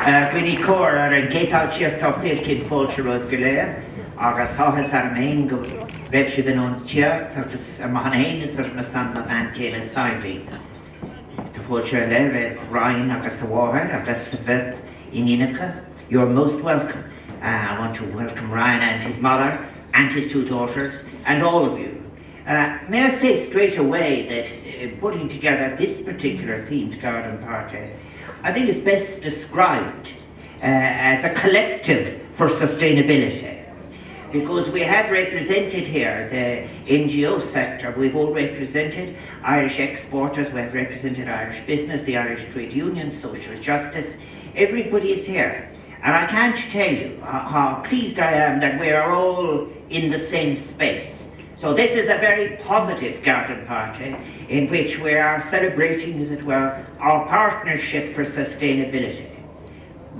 Gwini cór an gétáil sias tá félcinn fáilte roimh go léir, agus tháthas ar maon go raibh siad an ón tíocht agus maithan héanas ar na san na bhain céile saibhí. Tá fáilte le raibh Ryan agus a bháthair agus bheith Inínacha. You're most welcome. I want to welcome Ryan and his mother and his two daughters and all of you. May I say straight away that putting together this particular themed garden party, I think is best described as a collective for sustainability. Because we have represented here the NGO sector, we've all represented Irish exporters, we've represented Irish business, the Irish trade unions, social justice, everybody is here. And I can't tell you how pleased I am that we are all in the same space. So this is a very positive garden party in which we are celebrating, as it were, our partnership for sustainability.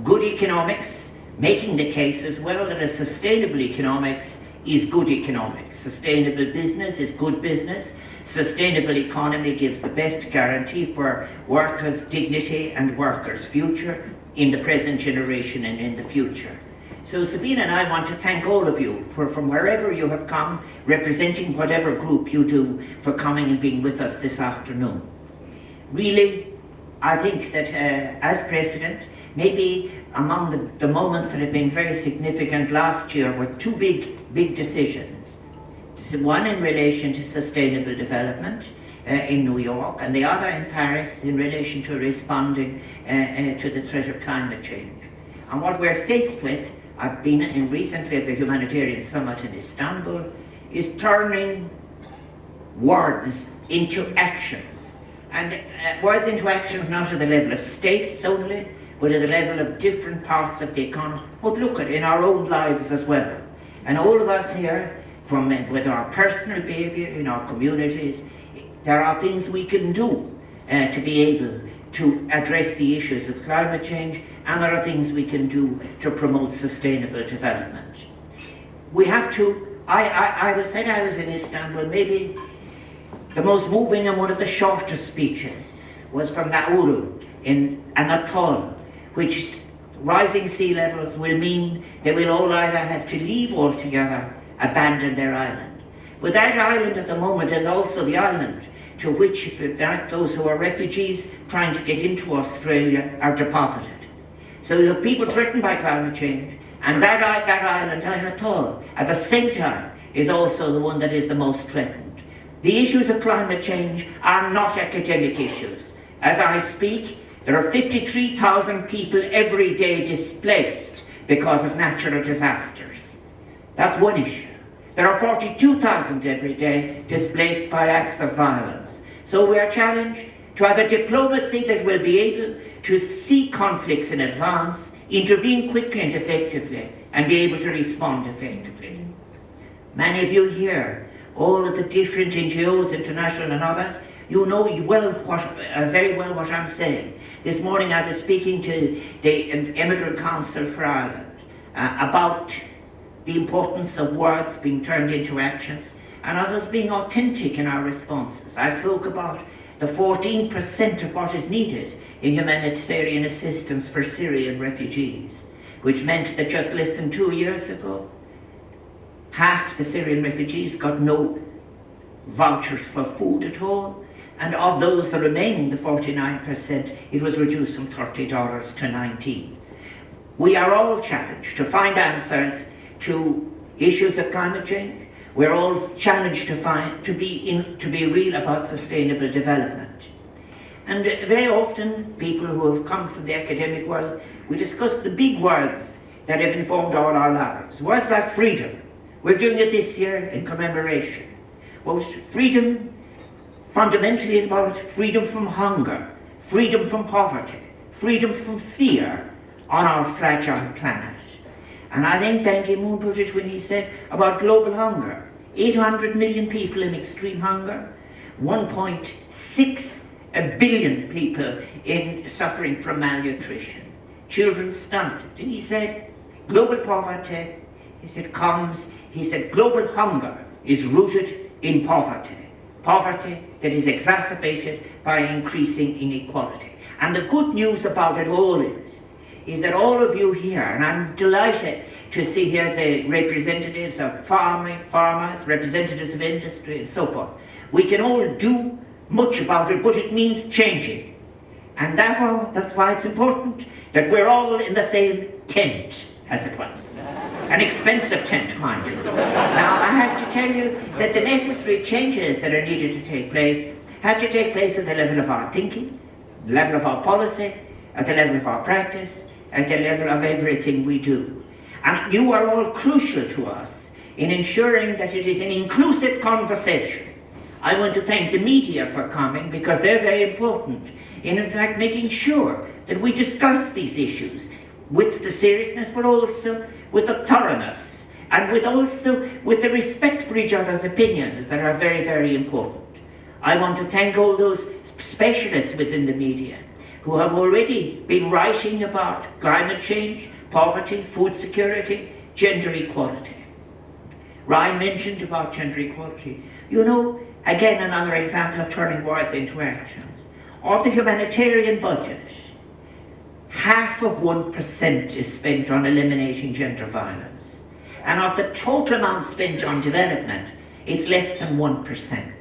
Good economics, making the case as well that a sustainable economics is good economics. Sustainable business is good business. Sustainable economy gives the best guarantee for workers' dignity and workers' future in the present generation and in the future. So Sabina and I want to thank all of you from wherever you have come, representing whatever group you do, for coming and being with us this afternoon. Really, I think that as President, maybe among the moments that have been very significant last year were two big decisions. One in relation to sustainable development in New York, and the other in Paris in relation to responding to the threat of climate change. And what we're faced with, I've been in recently at the Humanitarian Summit in Istanbul, is turning words into actions. And words into actions not at the level of states only, but at the level of different parts of the economy, but look at in our own lives as well. And all of us here, from with our personal behaviour in our communities, there are things we can do to be able to address the issues of climate change, and there are things we can do to promote sustainable development. We have to, I was in Istanbul, maybe the most moving and one of the shortest speeches was from Nauru in an atoll, which rising sea levels will mean they will all either have to leave altogether, abandon their island. But that island at the moment is also the island to which those who are refugees trying to get into Australia are deposited. So you have people threatened by climate change, and that island, that atoll, at the same time, is also the one that is the most threatened. The issues of climate change are not academic issues. As I speak, there are 53,000 people every day displaced because of natural disasters. That's one issue. There are 42,000 every day displaced by acts of violence. So we are challenged to have a diplomacy that will be able to see conflicts in advance, intervene quickly and effectively, and be able to respond effectively. Many of you here, all of the different NGOs, international and others, you know very well what I'm saying. This morning I was speaking to the Immigrant Council for Ireland about the importance of words being turned into actions, and of us being authentic in our responses. I spoke about the 14% of what is needed in humanitarian assistance for Syrian refugees, which meant that just less than 2 years ago, half the Syrian refugees got no vouchers for food at all, and of those, the remaining, the 49%, it was reduced from $30 to $19. We are all challenged to find answers to issues of climate change. We're all challenged to be real about sustainable development. And very often, people who have come from the academic world, we discuss the big words that have informed all our lives. Words like freedom. We're doing it this year in commemoration. Well, freedom fundamentally is about freedom from hunger, freedom from poverty, freedom from fear on our fragile planet. And I think Ban Ki-moon put it when he said about global hunger. 800 million people in extreme hunger, 1.6 billion people suffering from malnutrition, children stunted. And he said, global poverty, global hunger is rooted in poverty. Poverty that is exacerbated by increasing inequality. And the good news about it all is that all of you here, and I'm delighted to see here the representatives of farmers, representatives of industry and so forth. We can all do much about it, but it means changing. And therefore, that's why it's important that we're all in the same tent, as it was. An expensive tent, mind you. Now, I have to tell you that the necessary changes that are needed to take place have to take place at the level of our thinking, the level of our policy, at the level of our practice, at the level of everything we do. And you are all crucial to us in ensuring that it is an inclusive conversation. I want to thank the media for coming, because they're very important in fact making sure that we discuss these issues with the seriousness, but also with the thoroughness, and with the respect for each other's opinions that are very, very important. I want to thank all those specialists within the media who have already been writing about climate change, poverty, food security, gender equality. Ryan mentioned about gender equality. You know, again, another example of turning words into actions. Of the humanitarian budget, 0.5% is spent on eliminating gender violence. And of the total amount spent on development, it's less than 1%.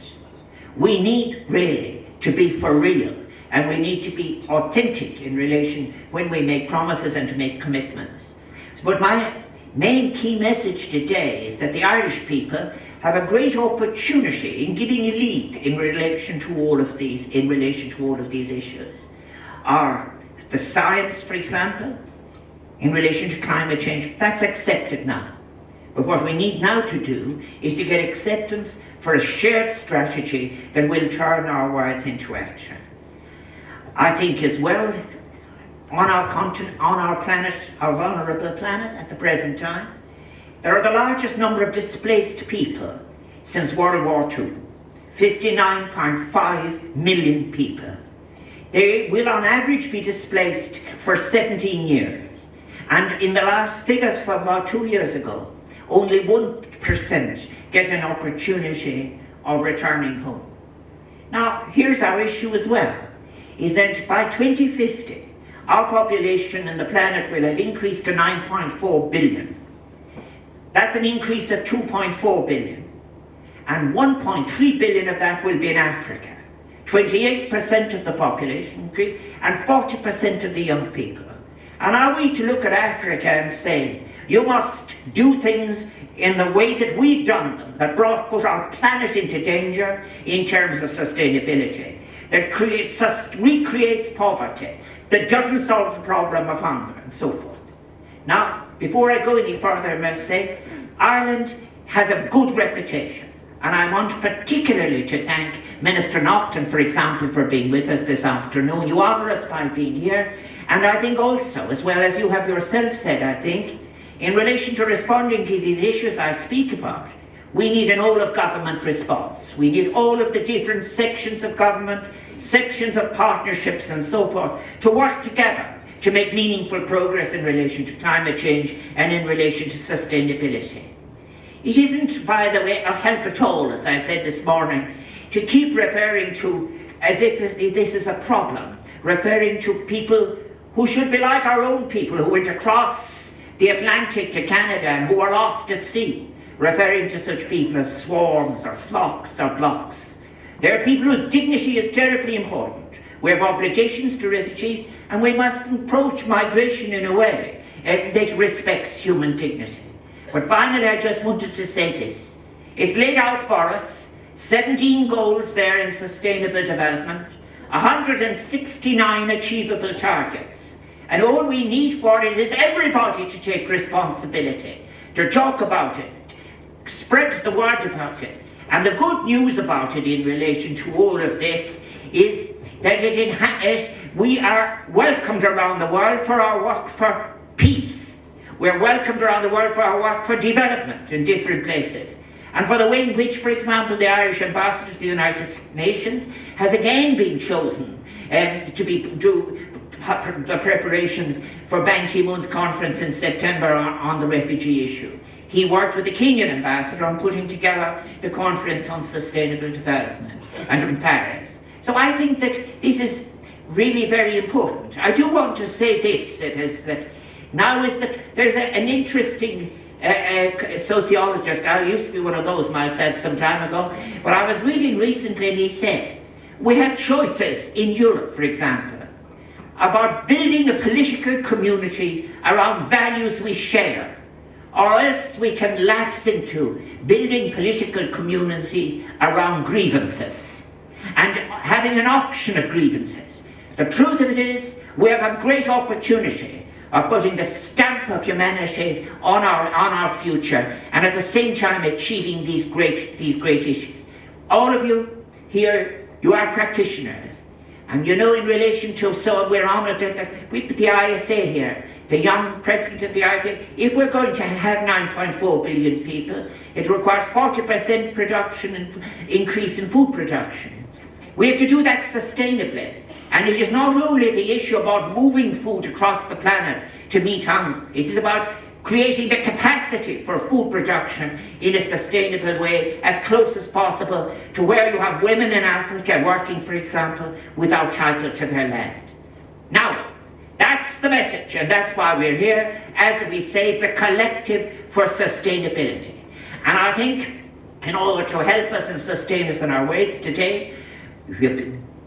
We need really to be for real, and we need to be authentic in relation when we make promises and to make commitments. But my main key message today is that the Irish people have a great opportunity in giving a lead in relation to all of these issues. The science, for example, in relation to climate change, that's accepted now. But what we need now to do is to get acceptance for a shared strategy that will turn our words into action. I think as well, on our continent, on our planet, our vulnerable planet at the present time, there are the largest number of displaced people since World War II, 59.5 million people. They will on average be displaced for 17 years. And in the last figures from about 2 years ago, only 1% get an opportunity of returning home. Now, here's our issue as well, is that by 2050, our population and the planet will have increased to 9.4 billion. That's an increase of 2.4 billion. And 1.3 billion of that will be in Africa. 28% of the population and 40% of the young people. And are we to look at Africa and say, you must do things in the way that we've done them, that put our planet into danger in terms of sustainability, that recreates poverty, that doesn't solve the problem of hunger, and so forth. Now, before I go any further, I must say, Ireland has a good reputation. And I want particularly to thank Minister Naughton, for example, for being with us this afternoon. You honour us by being here. And I think also, as well as you have yourself said, I think, in relation to responding to these issues I speak about, we need an all-of-government response. We need all of the different sections of government, sections of partnerships and so forth, to work together to make meaningful progress in relation to climate change and in relation to sustainability. It isn't, by the way, of help at all, as I said this morning, to keep referring to, as if this is a problem, referring to people who should be like our own people who went across the Atlantic to Canada and who are lost at sea, referring to such people as swarms or flocks or blocks. There are people whose dignity is terribly important. We have obligations to refugees, and we must approach migration in a way that respects human dignity. But finally, I just wanted to say this. It's laid out for us, 17 goals there in sustainable development, 169 achievable targets. And all we need for it is everybody to take responsibility, to talk about it, spread the word about it. And the good news about it in relation to all of this is that we are welcomed around the world for our work for peace. We're welcomed around the world for our work for development in different places. And for the way in which, for example, the Irish ambassador to the United Nations has again been chosen to do the preparations for Ban Ki-moon's conference in September on the refugee issue. He worked with the Kenyan ambassador on putting together the conference on sustainable development and in Paris. So I think that this is really very important. I do want to say this, it is that now is that there's an interesting sociologist, I used to be one of those myself some time ago, but I was reading recently and he said, we have choices in Europe, for example, about building a political community around values we share, or else we can lapse into building political community around grievances and having an auction of grievances. The truth of it is, we have a great opportunity of putting the stamp of humanity on our future, and at the same time achieving these great issues. All of you here, you are practitioners, and you know in relation to, so we're honoured that we put the IFA here, the young president of the IFA. If we're going to have 9.4 billion people, it requires 40% production and increase in food production. We have to do that sustainably. And it is not only the issue about moving food across the planet to meet hunger. It is about creating the capacity for food production in a sustainable way, as close as possible to where you have women in Africa working, for example, without title to their land. Now, that's the message, and that's why we're here, as we say, the collective for sustainability. And I think in order to help us and sustain us on our way today,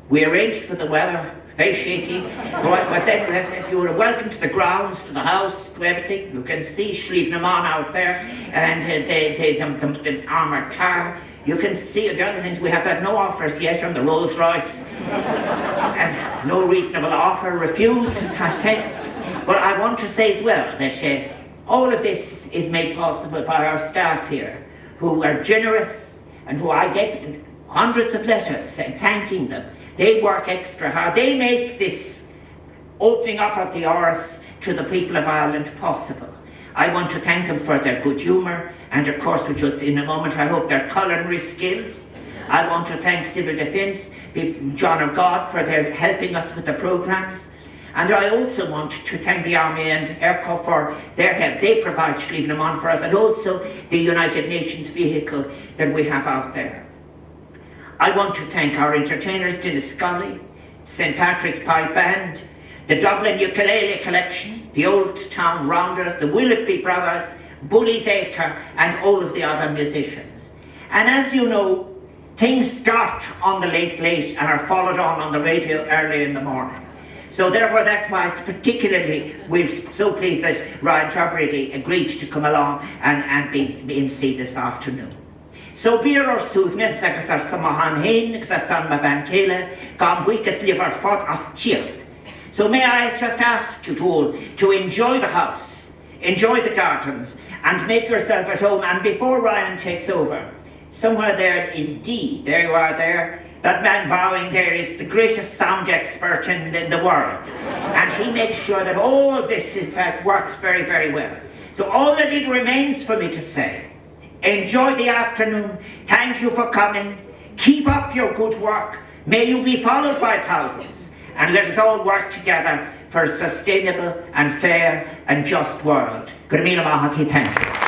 we arranged for the weather, very shaky, but then you are welcome to the grounds, to the house, to everything. You can see Slievnaman out there, and the armoured car. You can see the other things. We have had no offers yet on the Rolls Royce, and no reasonable offer refused, as I said. But I want to say as well that all of this is made possible by our staff here, who are generous, and who I get hundreds of letters thanking them. They work extra hard. They make this opening up of the Ors to the people of Ireland possible. I want to thank them for their good humour, and of course, which is in a moment, I hope, their culinary skills. I want to thank Civil Defence, John of God, for their helping us with the programmes. And I also want to thank the Army and ERCO for their help. They provide Slievnaman for us, and also the United Nations vehicle that we have out there. I want to thank our entertainers, Dinniscully, St. Patrick's Pipe Band, the Dublin Ukulele Collection, the Old Town Rounders, the Willoughby Brothers, Bully's Acre, and all of the other musicians. And as you know, things start on the late and are followed on the radio early in the morning. So therefore, that's why it's particularly, we're so pleased that Ryan Tubridy agreed to come along and be MC this afternoon. So beer or soothnes, agus samahan hain, agus san ma van kele, gan buikas liver fod as child. So may I just ask you all to enjoy the house, enjoy the gardens, and make yourself at home. And before Ryan takes over, somewhere there is Dee. There you are there. That man bowing there is the greatest sound expert in the world. And he makes sure that all of this, in fact, works very, very well. So all that it remains for me to say, enjoy the afternoon. Thank you for coming. Keep up your good work. May you be followed by thousands. And let us all work together for a sustainable and fair and just world. Good evening, Mahaki. Thank you.